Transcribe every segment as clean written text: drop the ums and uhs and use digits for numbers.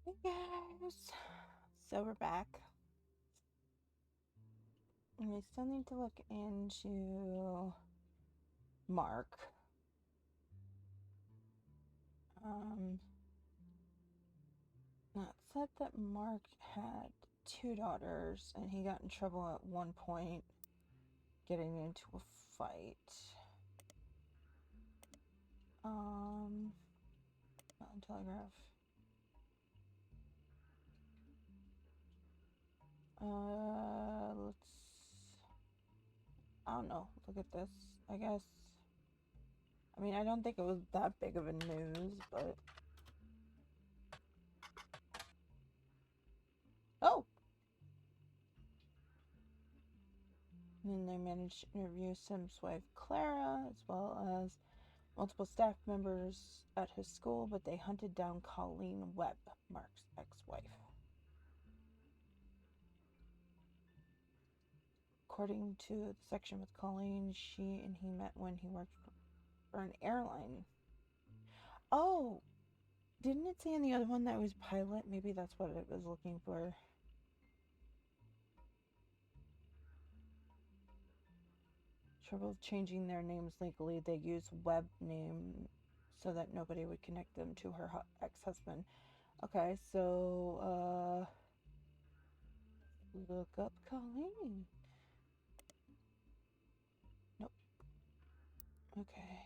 Hey guys, so we're back. And we still need to look into Mark. It said that Mark had 2 daughters and he got in trouble at one point getting into a fight. Mountain Telegraph. I don't know, look at this, I guess. I mean, I don't think it was that big of a news, but... Oh! And then they managed to interview Sim's wife, Clara, as well as multiple staff members at his school, but they hunted down Colleen Webb, Mark's ex-wife. According to the section with Colleen, she and he met when he worked for an airline. Oh! Didn't it say in the other one that it was pilot? Maybe that's what it was looking for. Trouble changing their names legally. They use Webb name so that nobody would connect them to her ex-husband. Okay, so, look up Colleen. Nope. Okay.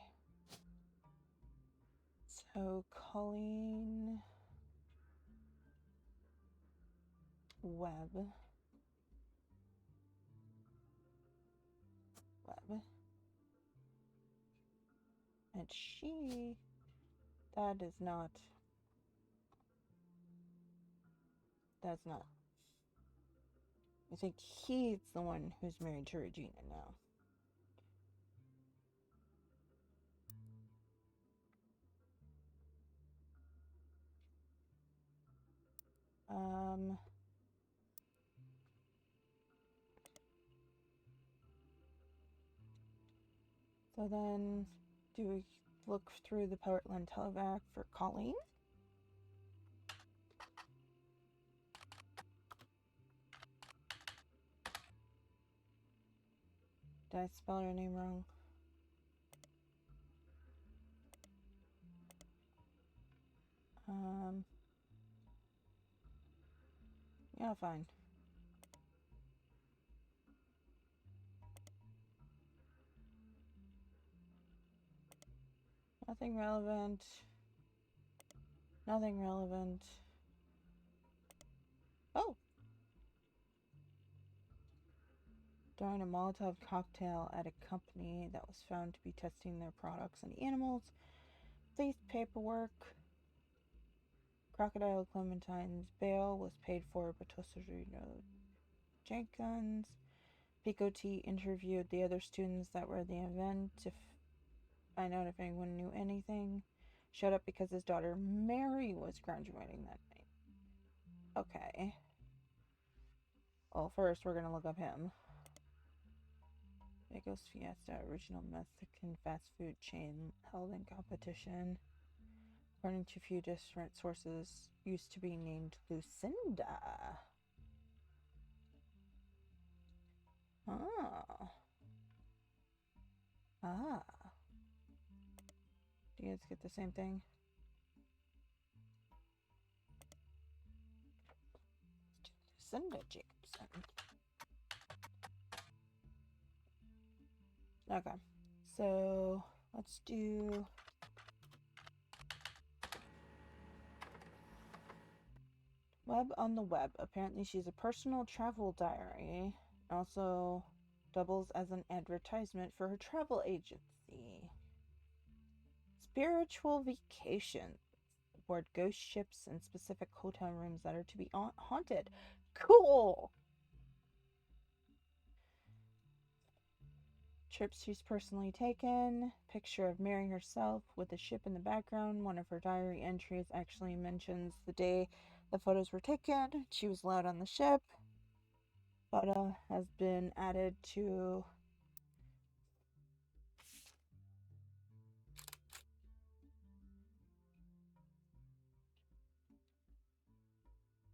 So, Colleen Webb. And she, that's not. I think he's the one who's married to Regina now. So then, do we look through the Portland Telegraph for Colleen? Did I spell her name wrong? Yeah, fine. Nothing relevant. Nothing relevant. Oh! During a Molotov cocktail at a company that was found to be testing their products on animals. Police paperwork. Crocodile Clementine's bail was paid for, but Tosarino Jenkins. Pico T interviewed the other students that were at the event to find out if anyone knew anything. Showed up because his daughter Mary was graduating that night. Okay. Well, first we're gonna look up him. Vegas Fiesta, original Mexican fast food chain held in competition. According to a few different sources, used to be named Lucinda. Ah. Do you guys get the same thing? Lucinda Jacobson. Okay. So, Let's do... Web on the web. Apparently she's a personal travel diary. Also doubles as an advertisement for her travel agency. Spiritual vacation. Aboard ghost ships and specific hotel rooms that are to be haunted. Cool! Trips she's personally taken. Picture of Mary herself with the ship in the background. One of her diary entries actually mentions the day the photos were taken. She was allowed on the ship. Photo has been added to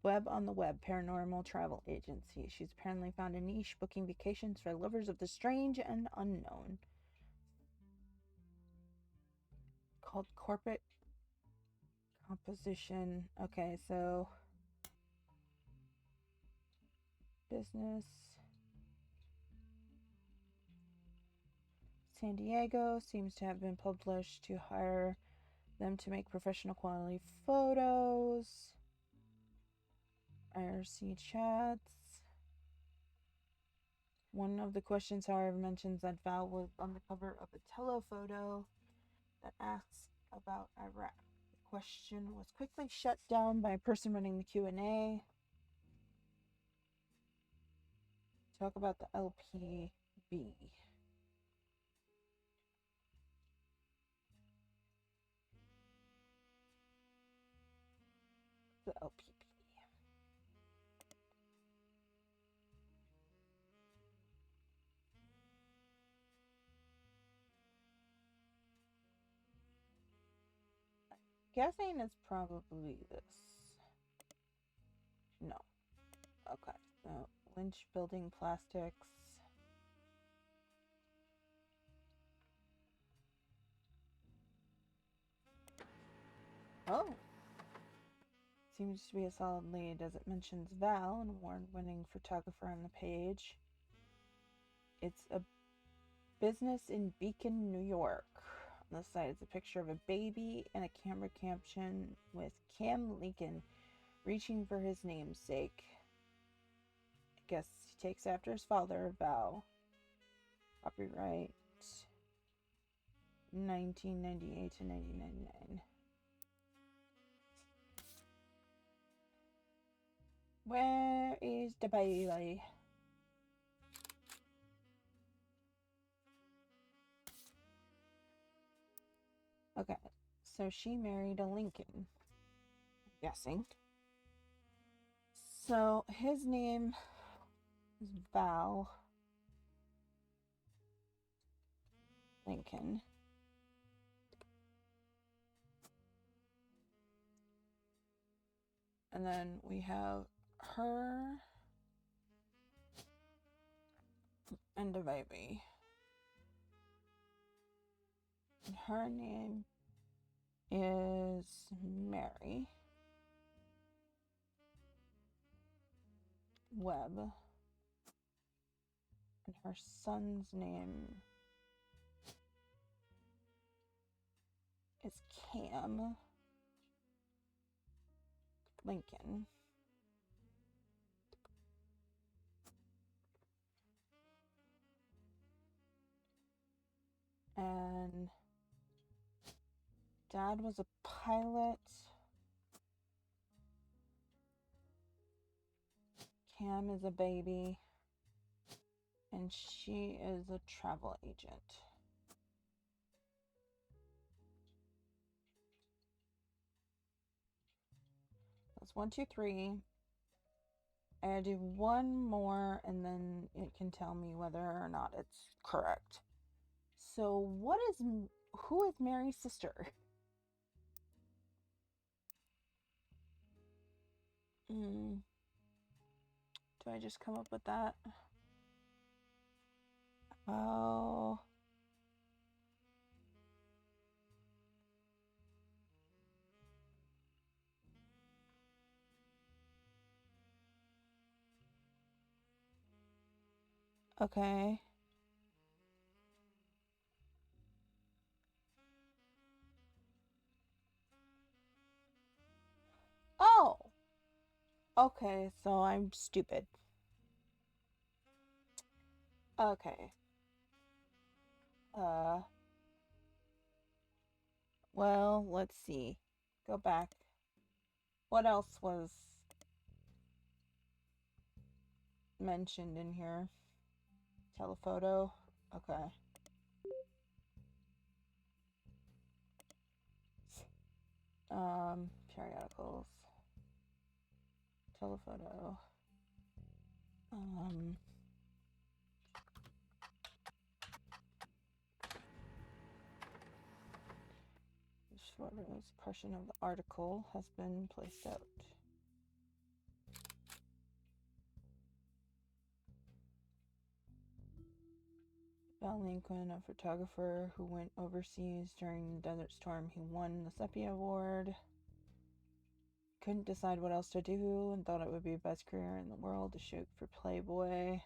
Web on the Web Paranormal Travel Agency. She's apparently found a niche booking vacations for lovers of the strange and unknown. Called Corporate Composition. Okay, so business. San Diego seems to have been published to hire them to make professional quality photos. IRC chats. One of the questions, however, mentions that Val was on the cover of a telephoto that asks about Iraq. The question was quickly shut down by a person running the Q&A. Talk about the LPB. The LPB. Guessing it's probably this. No. Okay. So, Lynch Building Plastics. Oh. Seems to be a solid lead as it mentions Val, an award-winning photographer on the page. It's a business in Beacon, New York. On the side is a picture of a baby and a camera caption with Cam Lincoln reaching for his namesake. I guess he takes after his father, Val. Copyright 1998 to 1999. Where is the baby? Okay, so she married a Lincoln, I'm guessing. So his name is Val Lincoln. And then we have her and a baby. And her name is Mary Webb. And her son's name is Cam Lincoln. And Dad was a pilot. Cam is a baby. And she is a travel agent. That's 1, 2, 3. I gotta do one more and then it can tell me whether or not it's correct. So who is Mary's sister? Do I just come up with that? Oh. Okay. Okay, so I'm stupid. Okay. Well, let's see. Go back. What else was mentioned in here? Telephoto. Okay. Periodicals. Telephoto. This portion of the article has been placed out. Val Lincoln, a photographer who went overseas during the Desert Storm, he won the Sepia Award. Couldn't decide what else to do and thought it would be the best career in the world to shoot for Playboy.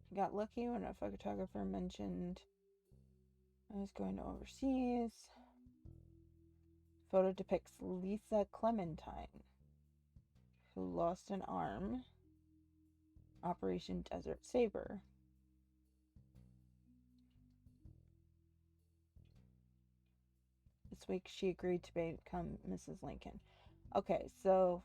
He got lucky when a photographer mentioned I was going to overseas. Photo depicts Lisa Clementine, who lost an arm. Operation Desert Saber. This week she agreed to become Mrs. Lincoln. Okay, so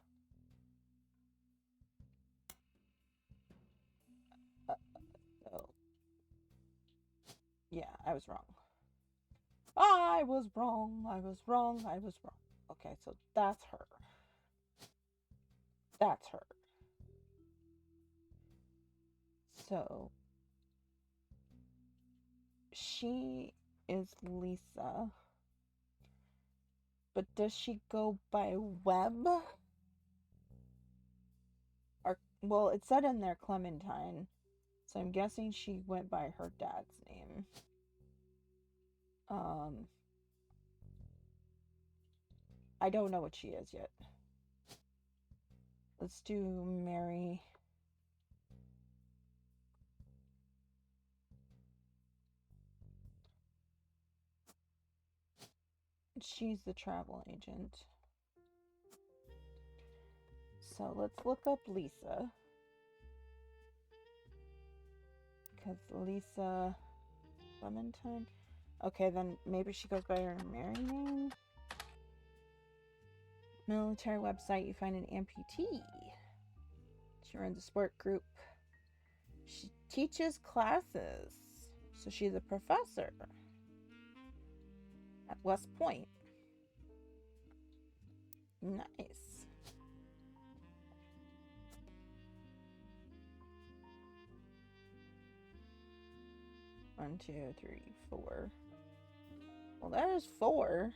yeah, I was wrong. I was wrong. Okay, so that's her. So she is Lisa. But does she go by Webb? Or, well, it said in there Clementine. So I'm guessing she went by her dad's name. I don't know what she is yet. Let's do Mary. She's the travel agent. So let's look up Lisa. Because Lisa Clementine. Okay, then maybe she goes by her married name. Military website, you find an amputee. She runs a sport group. She teaches classes. So she's a professor at West Point. Nice. One, two, three, four. Well, there's four.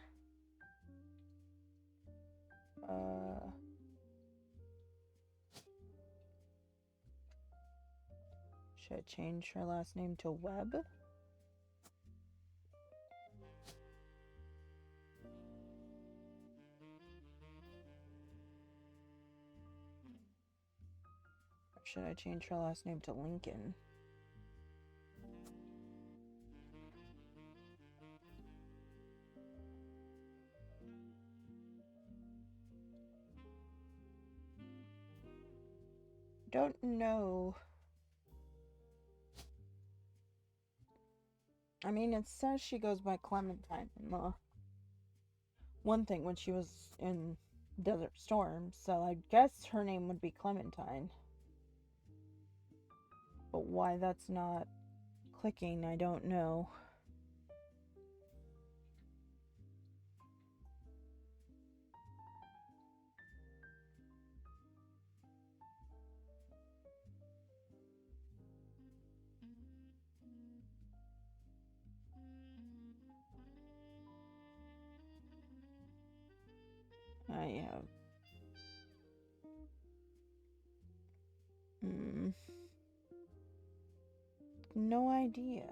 Should I change her last name to Webb? Or should I change her last name to Lincoln? Don't know. I mean, it says she goes by Clementine in the one thing when she was in Desert Storm, so I guess her name would be Clementine. But why that's not clicking, I don't know. I have no idea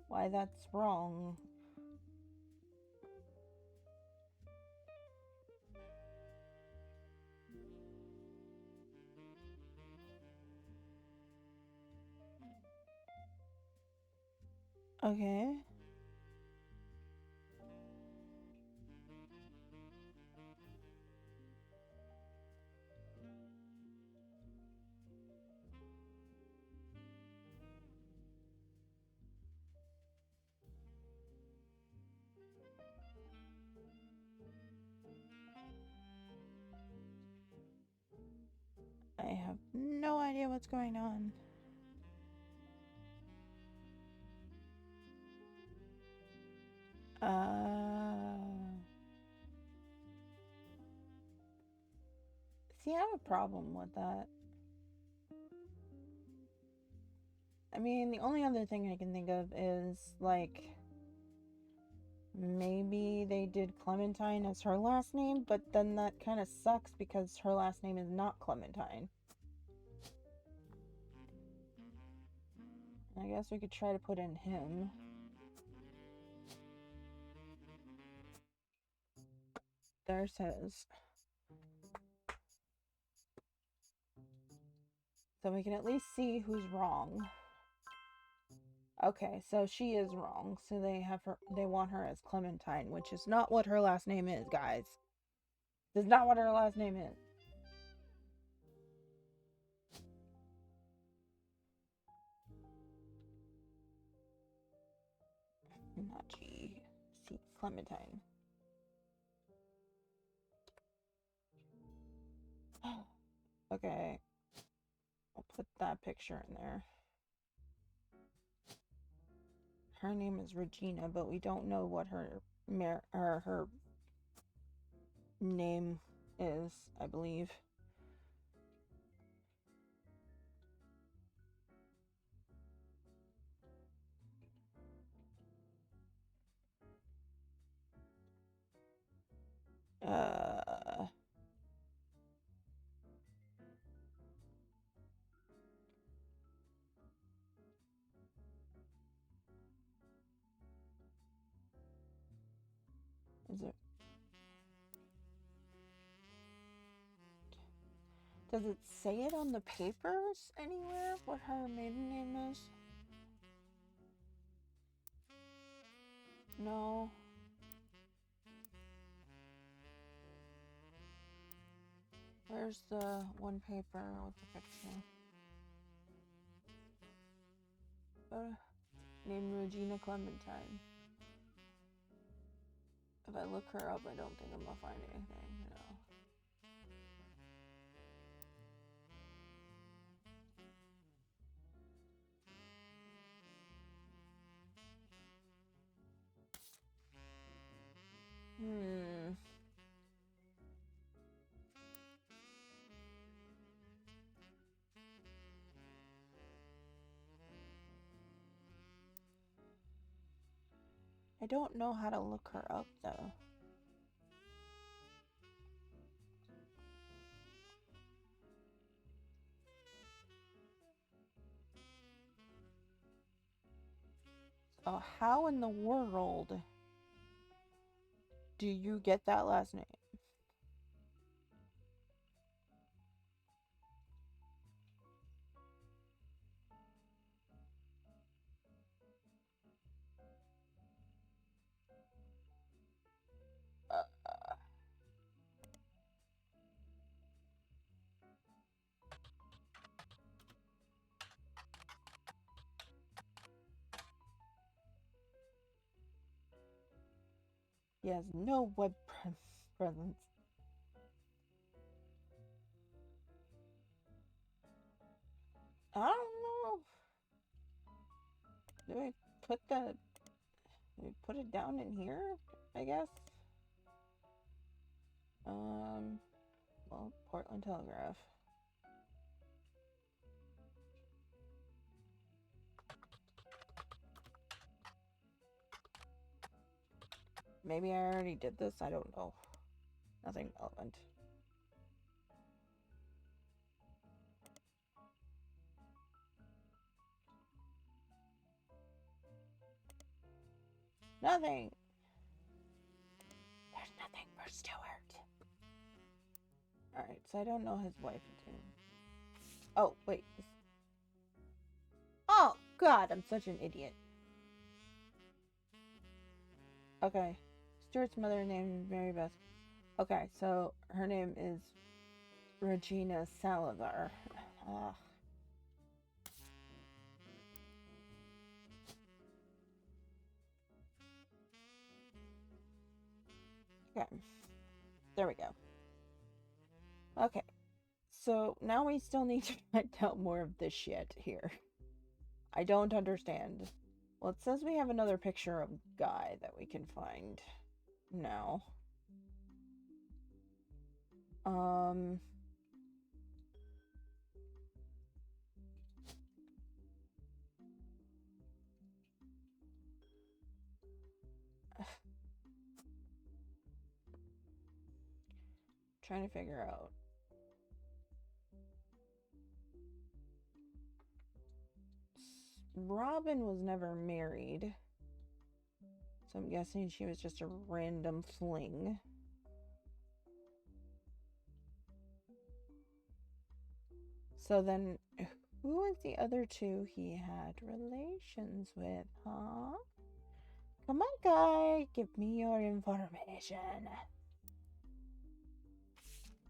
why that's wrong. Okay. I have no idea what's going on. See, I have a problem with that. I mean, the only other thing I can think of is, like, maybe they did Clementine as her last name, but then that kind of sucks because her last name is not Clementine. I guess we could try to put in him. There's his. So we can at least see who's wrong. Okay, so she is wrong. So they want her as Clementine, which is not what her last name is, guys. This is not what her last name is. Not G. C. Clementine. Okay. I'll put that picture in there. Her name is Regina, but we don't know what her name is, I believe. Is it? Does it say it on the papers anywhere what her maiden name is? No. Where's the one paper with the picture? Named Regina Clementine. If I look her up, I don't think I'm gonna find anything, you know. I don't know how to look her up, though. So how in the world do you get that last name? He has no web presence. I don't know. Do we put it down in here? I guess. Well, Portland Telegraph. Maybe I already did this. I don't know. Nothing relevant. Nothing. There's nothing for Stuart. Alright, so I don't know his wife too. Oh, wait. Oh, God, I'm such an idiot. Okay. Stuart's mother named Mary Beth. Okay, so her name is Regina Salazar. Ugh. Okay. There we go. Okay. So now we still need to find out more of this shit here. I don't understand. Well, it says we have another picture of Guy that we can find now. Trying to figure out. Robin was never married, so I'm guessing she was just a random fling. So then, who was the other two he had relations with, huh? Come on, Guy, give me your information.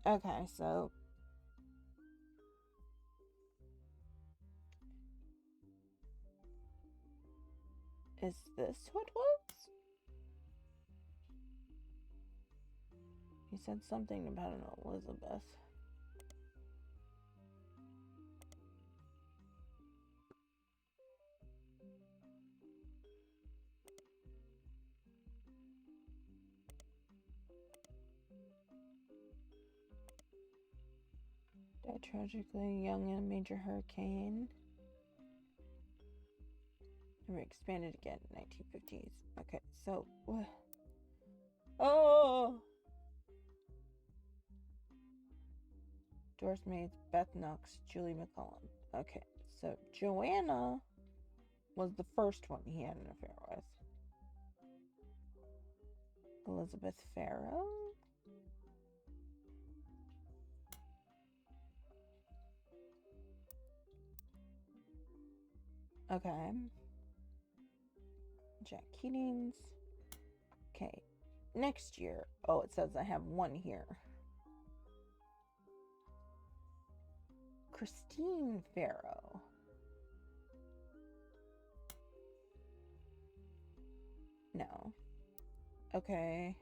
Okay, so is this who it was? He said something about an Elizabeth. Died tragically young in a major hurricane. Never expanded again in 1950s. Okay, so... Oh! Doris Maids, Beth Knox, Julie McCollum. Okay, so Joanna was the first one he had an affair with. Elizabeth Farrow? Okay. Jack Keatings. Okay. Next year. Oh, it says I have one here. Christine Farrow. No. Okay.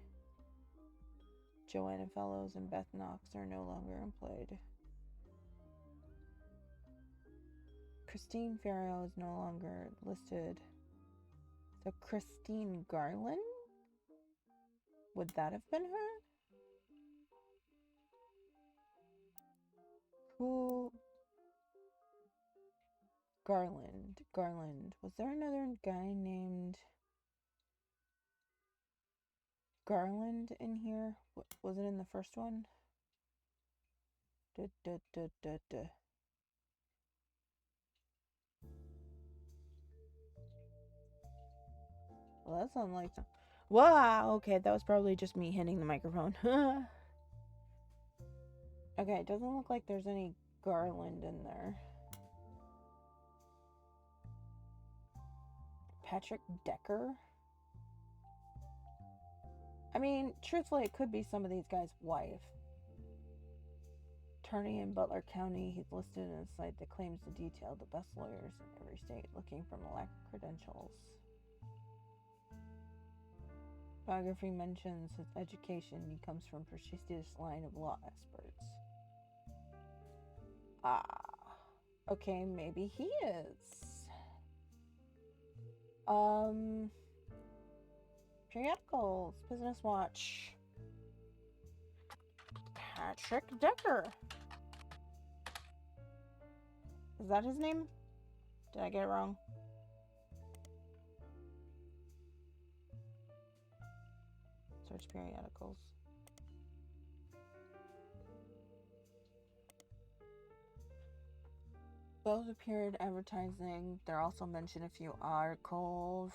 Joanna Fellows and Beth Knox are no longer employed. Christine Farrow is no longer listed. So Christine Garland? Would that have been her? Who? Garland. Was there another guy named Garland in here? Was it in the first one? Well, that's unlike... Wow, okay, that was probably just me hitting the microphone. Okay, it doesn't look like there's any Garland in there. Patrick Decker? I mean, truthfully, it could be some of these guys' wife. Attorney in Butler County, he's listed in a site that claims to detail the best lawyers in every state, looking from lack of credentials. Biography mentions his education. He comes from a prestigious line of law experts. Okay, maybe he is. Periodicals, Business Watch. Patrick Decker. Is that his name? Did I get it wrong? Search periodicals. Both appeared advertising. They're also mentioned a few articles.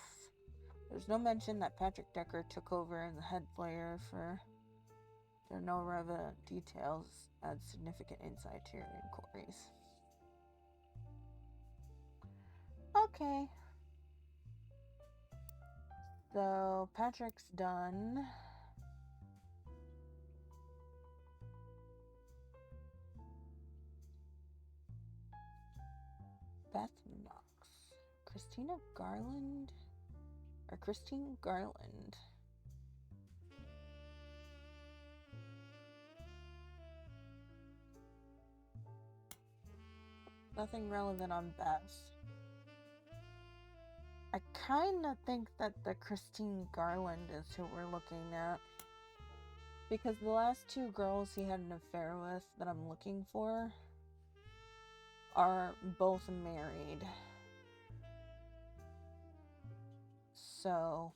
There's no mention that Patrick Decker took over as the head lawyer for... There are no relevant details. Add significant insight to your inquiries. Okay. So, Patrick's done. Beth Knox. Christina Garland? Or Christine Garland? Nothing relevant on Bess. I kind of think that the Christine Garland is who we're looking at. Because the last two girls he had an affair with that I'm looking for are both married. So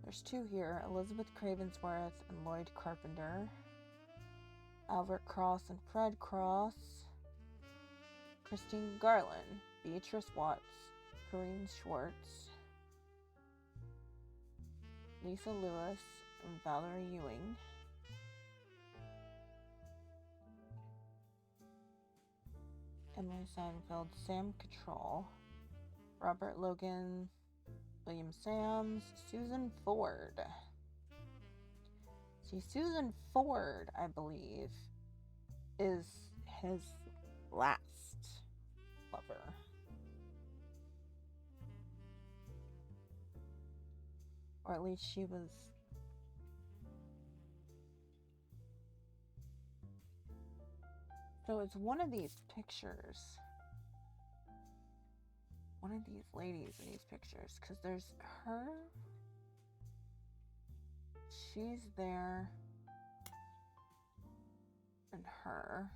there's two here, Elizabeth Cravensworth and Lloyd Carpenter, Albert Cross and Fred Cross, Christine Garland, Beatrice Watts, Corinne Schwartz, Lisa Lewis, and Valerie Ewing. Emily Seinfeld, Sam Cattrall, Robert Logan, William Sams, Susan Ford. See, Susan Ford, I believe, is his last lover. Or at least she was. So it's one of these pictures. One of these ladies in these pictures. Because there's her. She's there. And her.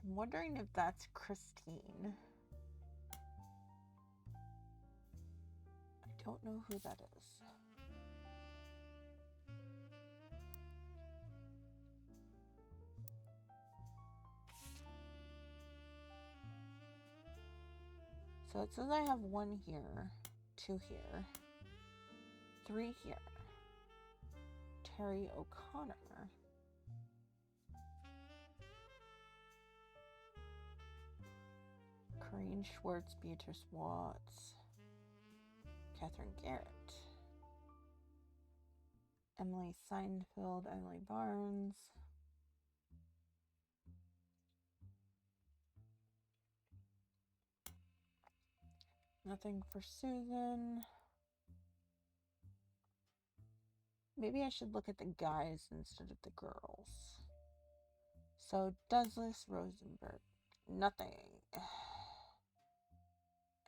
I'm wondering if that's Christine. I don't know who that is. So it says I have one here, two here, three here. Terry O'Connor. Corinne Schwartz, Beatrice Watts, Catherine Garrett, Emily Seinfeld, Emily Barnes, nothing for Susan. Maybe I should look at the guys instead of the girls. So Douglas Rosenberg, nothing.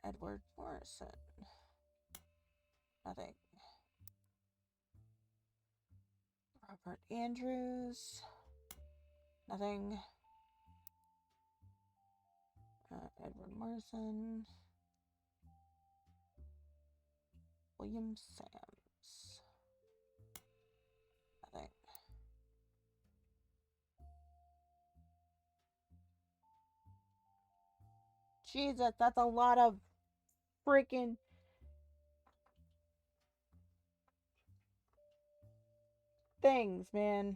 Edward Morrison, nothing. Robert Andrews, nothing. Edward Morrison, William Sams, nothing. Jesus, that's a lot of freaking things, man.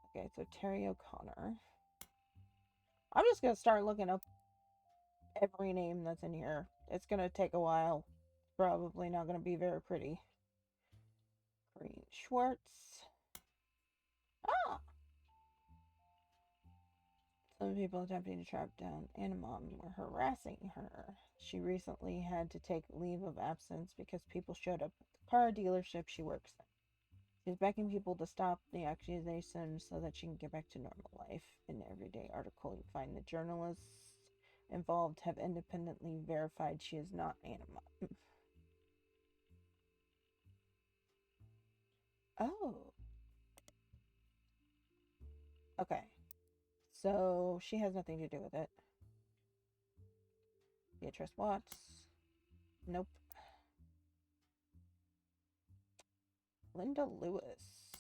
Okay, so Terry O'Connor. I'm just gonna start looking up every name that's in here. It's gonna take a while. Probably not gonna be very pretty. Corinne Schwartz. Ah! Some people attempting to track down Anna Mom were harassing her. She recently had to take leave of absence because people showed up at the car dealership she works at. She's begging people to stop the accusations so that she can get back to normal life. In the everyday article, you find the journalists involved have independently verified she is not Anna Mom. Oh. Okay. So she has nothing to do with it. Beatrice Watts. Nope. Linda Lewis.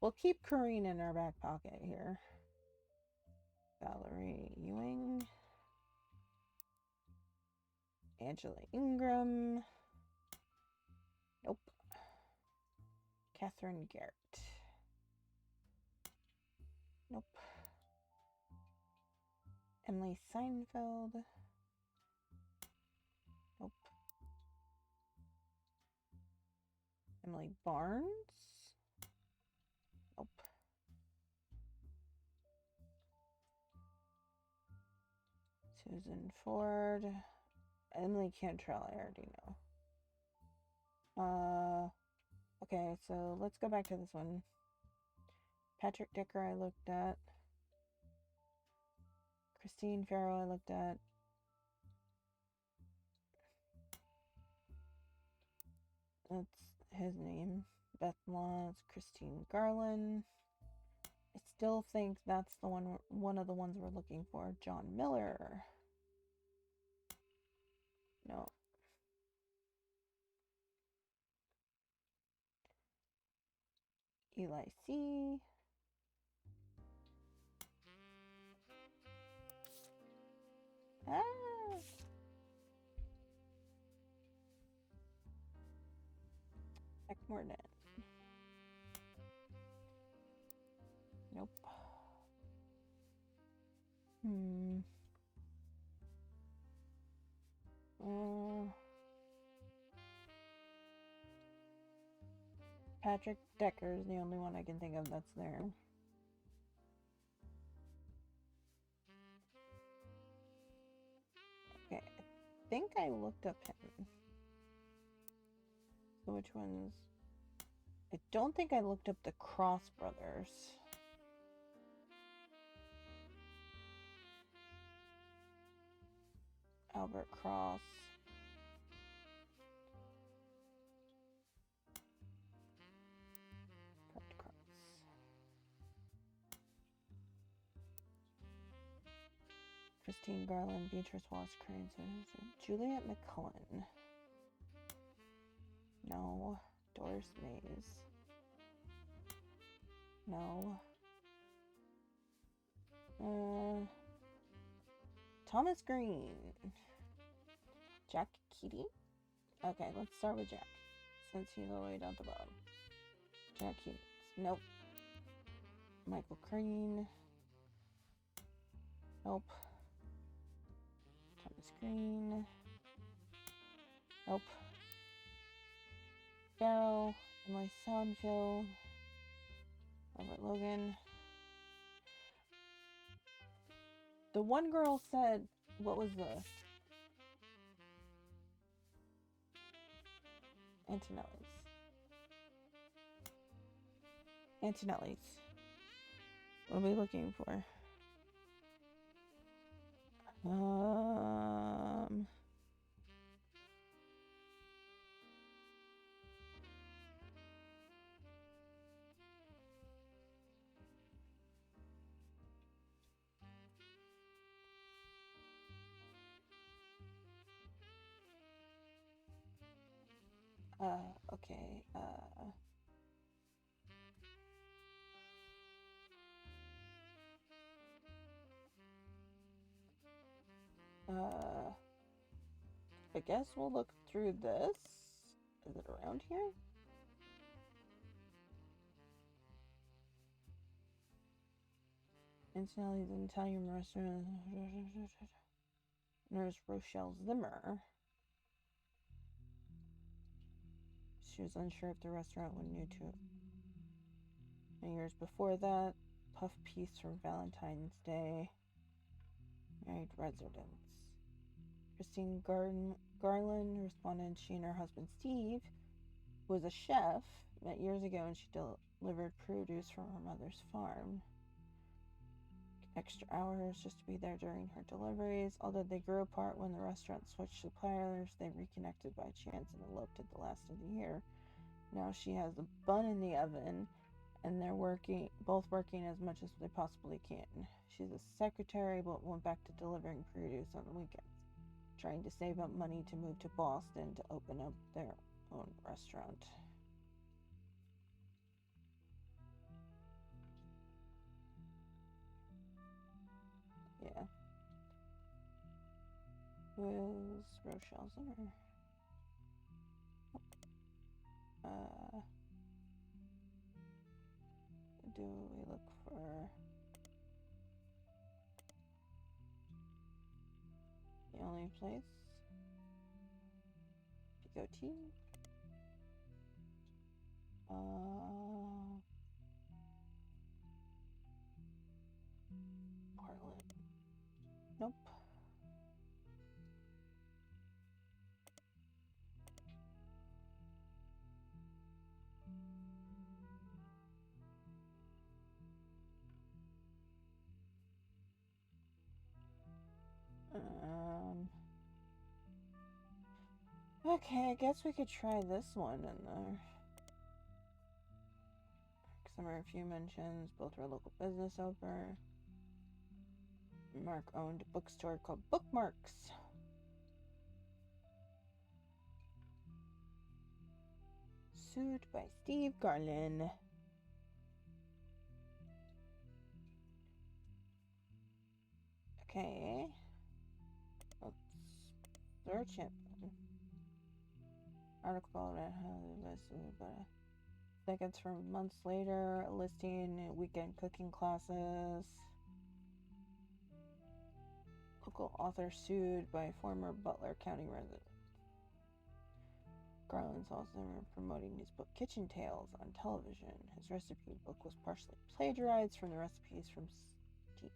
We'll keep Corinne in our back pocket here. Valerie Ewing. Angela Ingram. Nope. Catherine Garrett. Nope. Emily Seinfeld. Nope. Emily Barnes. Nope. Susan Ford. Emily Cantrell, I already know. Okay, so let's go back to this one. Patrick Decker I looked at. Christine Farrow I looked at. That's his name. Beth Law, it's Christine Garland. I still think that's the one of the ones we're looking for. John Miller. No. Eli C. Ah. Morden. Nope. Patrick Decker is the only one I can think of that's there. Okay, I think I looked up him. So which ones? I don't think I looked up the Cross brothers. Albert Cross. Christine Garland, Beatrice Wallace Crane, Juliet McCullen. No. Doris Mays. No. Thomas Green. Jack Keating? Okay, let's start with Jack, since he's all the way down the bottom. Jack Keating. Nope. Michael Crane. Nope. Thomas Green. Nope. Barrow. Emily Soundville. Robert Logan. The one girl said, what was the Antonelli's? Antonelli's. What are we looking for? Okay, I guess we'll look through this. Is it around here? Antonelli's an Italian restaurant. Nurse Rochelle Zimmer. She was unsure if the restaurant was new to it. And years before that, puff piece from Valentine's Day. Married residence. Christine Garland responded she and her husband Steve, who was a chef, met years ago and she delivered produce from her mother's farm. Extra hours just to be there during her deliveries. Although they grew apart when the restaurant switched suppliers, they reconnected by chance and eloped at the last of the year. Now she has a bun in the oven, and they're both working as much as they possibly can. She's a secretary, but went back to delivering produce on the weekends, trying to save up money to move to Boston to open up their own restaurant. Yeah. Who is Rochelle Zimmer? Do we look for the only place? Picoti? Portland. Nope. Okay, I guess we could try this one in there. Some are a few mentions. Built our local business over. Mark owned a bookstore called Bookmarks. Sued by Steve Garland. Okay. Let's search it. Article about how the list, but seconds from months later, listing weekend cooking classes. Local author sued by former Butler County resident. Garland's also promoting his book Kitchen Tales on television. His recipe book was partially plagiarized from the recipes from Steve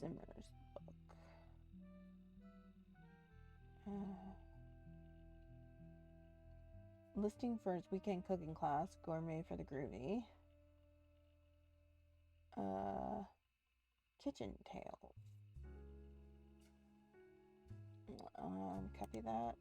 Simmer's book. Listing for his weekend cooking class, Gourmet for the Groovy. Kitchen Tales. Copy that.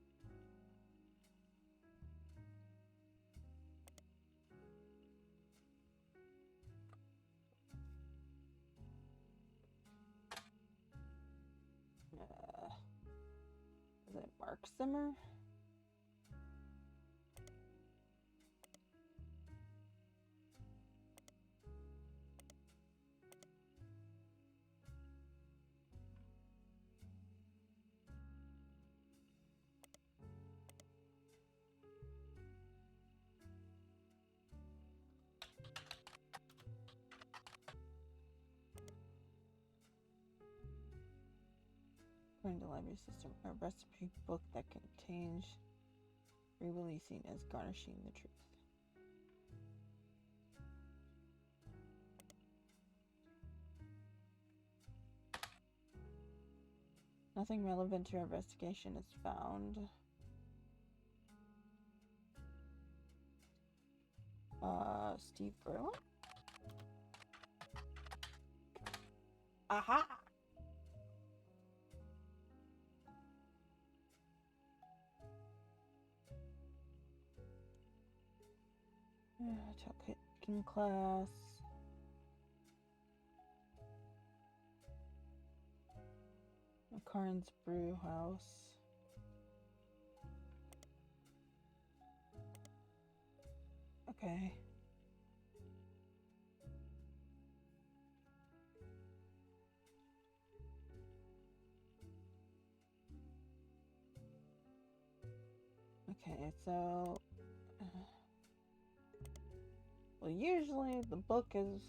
Is it Mark Zimmer? According to the library system, a recipe book that contains re-releasing as garnishing the truth. Nothing relevant to our investigation is found. Steve Garland? Aha! Took cooking class. McCarn's Brew House. Okay. Okay, so... well, usually the book is...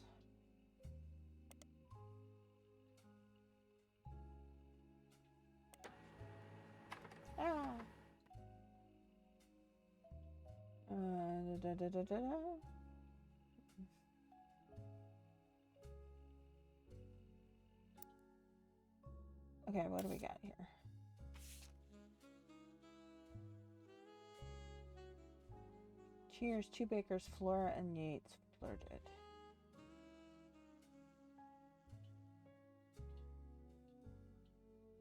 Okay, what do we got here? Cheers, two bakers, Flora and Yates flirted.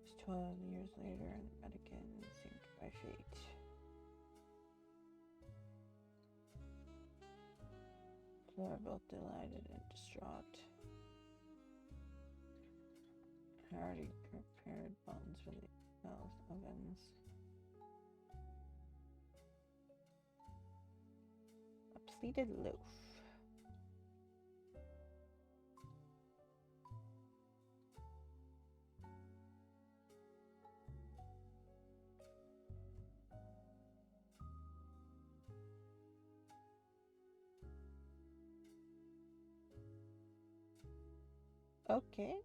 It's 12 years later and met again, synced by fate. Flora both delighted and distraught. I already prepared buns for the ovens. A pleated loaf. Okay.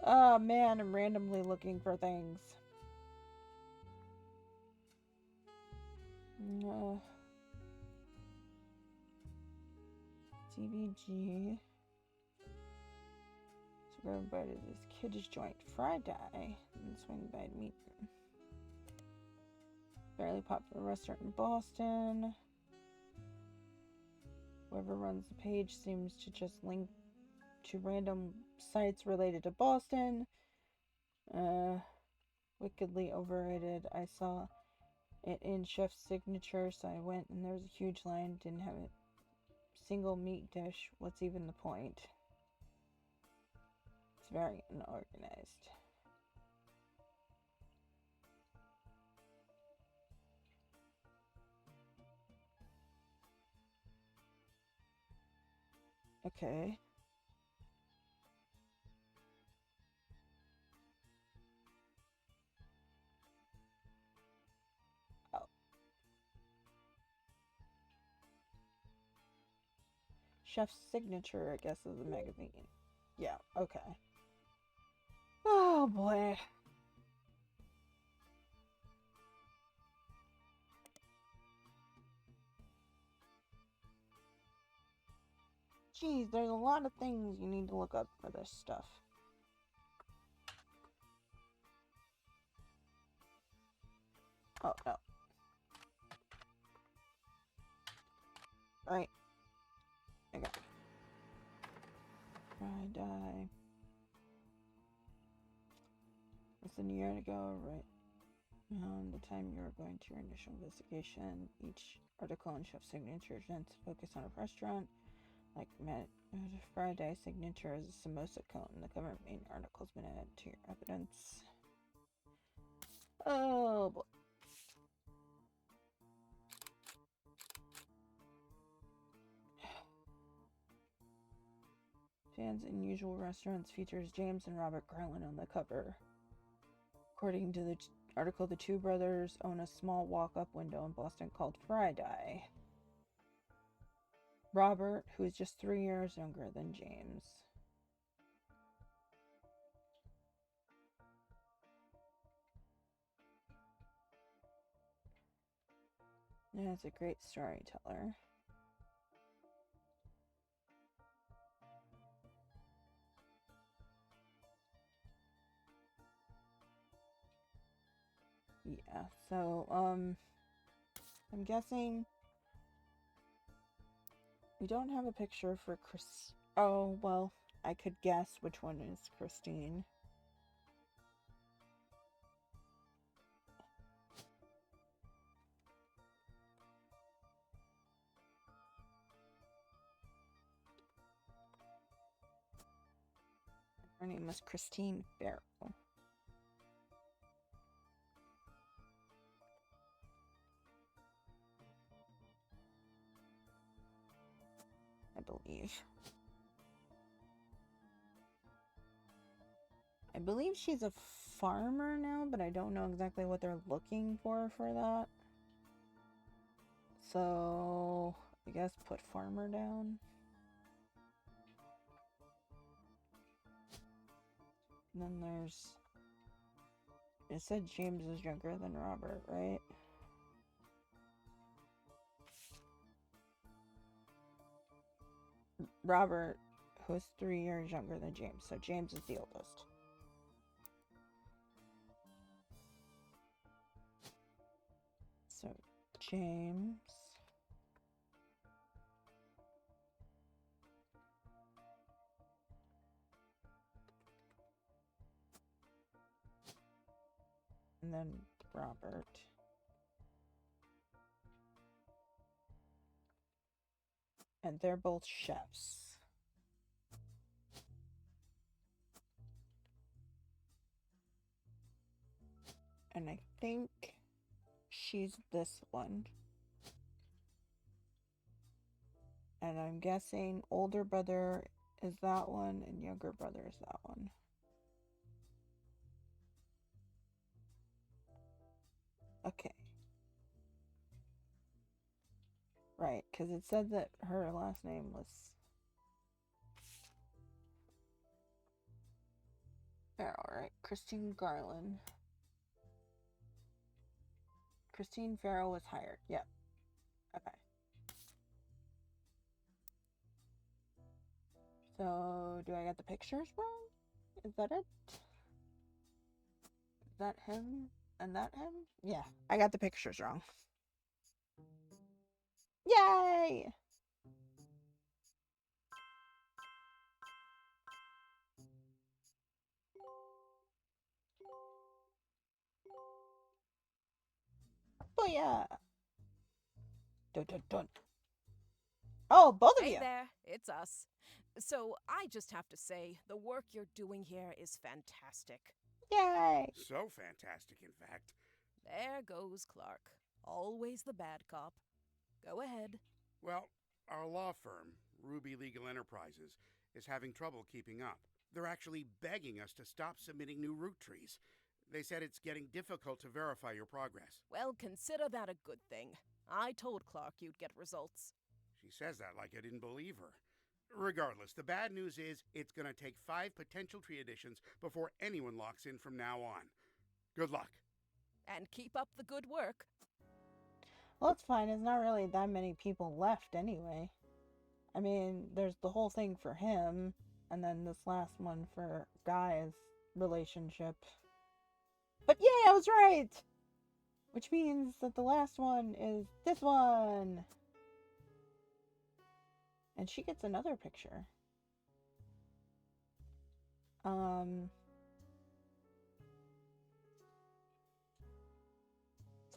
Oh man, I'm randomly looking for things. CBG. So we're invited to this kid's joint Friday and swing by meat. Fairly popular restaurant in Boston. Whoever runs the page seems to just link to random sites related to Boston. Wickedly overrated. I saw it in Chef's Signature, so I went and there was a huge line. Didn't have a single meat dish. What's even the point? It's very unorganized. Okay. Oh. Chef's Signature, I guess, is a magazine. Yeah, okay. Oh boy. Geez, there's a lot of things you need to look up for this stuff. Oh, no. Right. I got it. Friday. Less than a year ago, right? The time you were going to your initial investigation, each article in Chef's Signature tends to focus on a restaurant. Like Friday Signature is a samosa cone. The cover main article's been added to your evidence. Oh boy. Jan's Unusual Restaurants features James and Robert Garland on the cover. According to the article, the two brothers own a small walk-up window in Boston called Friday. Robert, who is just 3 years younger than James. Yeah, it's a great storyteller. Yeah, so, I'm guessing we don't have a picture for Chris. Oh, well, I could guess which one is Christine. Her name was Christine Farrell. I believe. I believe she's a farmer now, but I don't know exactly what they're looking for that. So, I guess put farmer down. And then there's... It said James is younger than Robert, right? Robert, who's 3 years younger than James, so James is the oldest. So, James... And then Robert. And they're both chefs. And I think she's this one. And I'm guessing older brother is that one and younger brother is that one. Okay. Right, because it said that her last name was... Farrell, right? Christine Garland. Christine Farrell was hired. Yep. Okay. So, do I get the pictures wrong? Is that it? Is that him and that him? Yeah, I got the pictures wrong. Yay! Booyah! Dun, dun, dun. Oh, both of you! Hey there, it's us. So, I just have to say, the work you're doing here is fantastic. Yay! So fantastic, in fact. There goes Clark. Always the bad cop. Go ahead. Well, our law firm, Ruby Legal Enterprises, is having trouble keeping up. They're actually begging us to stop submitting new root trees. They said it's getting difficult to verify your progress. Well, consider that a good thing. I told Clark you'd get results. She says that like I didn't believe her. Regardless, the bad news is it's going to take 5 potential tree additions before anyone locks in from now on. Good luck. And keep up the good work. Well, it's fine. There's not really that many people left anyway. I mean, there's the whole thing for him, and then this last one for Guy's relationship. But yeah, I was right! Which means that the last one is this one! And she gets another picture. So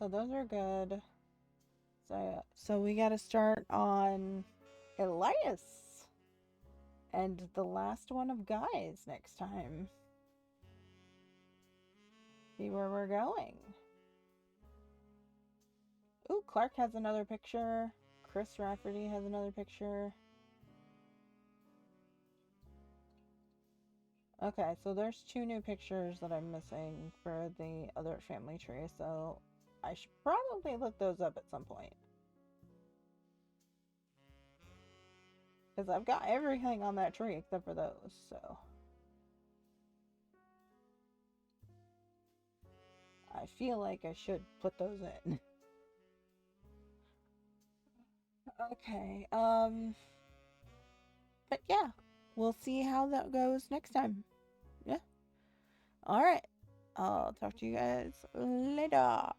those are good. So we gotta start on Elias. And the last one of Guys next time. See where we're going. Ooh, Clark has another picture. Chris Rafferty has another picture. Okay, so there's 2 new pictures that I'm missing for the other family tree, so I should probably look those up at some point. Because I've got everything on that tree except for those, so. I feel like I should put those in. Okay, but yeah, we'll see how that goes next time. Yeah. Alright, I'll talk to you guys later.